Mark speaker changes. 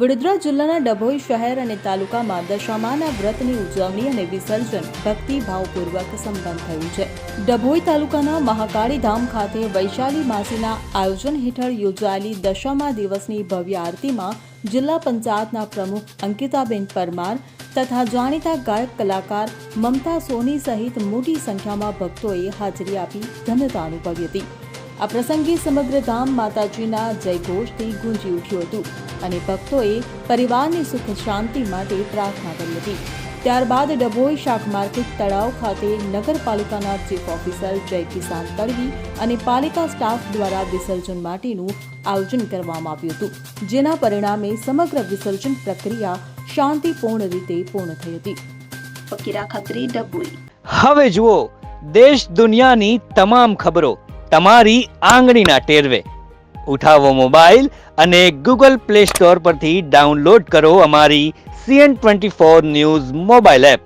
Speaker 1: વડોદરા જિલ્લાના ડભોઈ શહેર અને તાલુકામાં દશામાના વ્રતની ઉજવણી અને વિસર્જન ભક્તિભાવપૂર્વક સંપન્ન થયું છે. ડભોઈ તાલુકાના મહાકાળી ધામ ખાતે વૈશાલી માસીના આયોજન હેઠળ યોજાયેલી દશામા દિવસની ભવ્ય આરતીમાં જિલ્લા પંચાયતના પ્રમુખ અંકિતાબેન પરમાર તથા જાણીતા ગાયક કલાકાર મમતા સોની સહિત મોટી સંખ્યામાં ભક્તોએ હાજરી આપી ધન્યતા અનુભવી હતી. આ પ્રસંગે સમગ્ર ધામ માતાજીના જયઘોષથી ગુંજી ઉઠ્યું હતું અને ભક્તોએ પરિવારની સુખ શાંતિ માટે પ્રાર્થના કરી હતી. ત્યારબાદ ડભોઈ શાક માર્કેટ તળાવ ખાતે નગરપાલિકાના ચીફ ઓફિસર જય કિસાન તડવી અને પાલિકા સ્ટાફ દ્વારા વિસર્જન માટેનું આયોજન કરવામાં આવ્યું હતું, જેના પરિણામે સમગ્ર વિસર્જન પ્રક્રિયા શાંતિપૂર્ણ રીતે પૂર્ણ થઈ હતી. ફકીરા ખત્રી, ડભોઈ.
Speaker 2: હવે જુઓ દેશ દુનિયાની તમામ ખબરો તમારી આંગળીના ટેરવે. ઉઠાવો મોબાઈલ અને ગૂગલ પ્લે સ્ટોર પરથી ડાઉનલોડ કરો અમારી CN24 ન્યૂઝ મોબાઈલ એપ.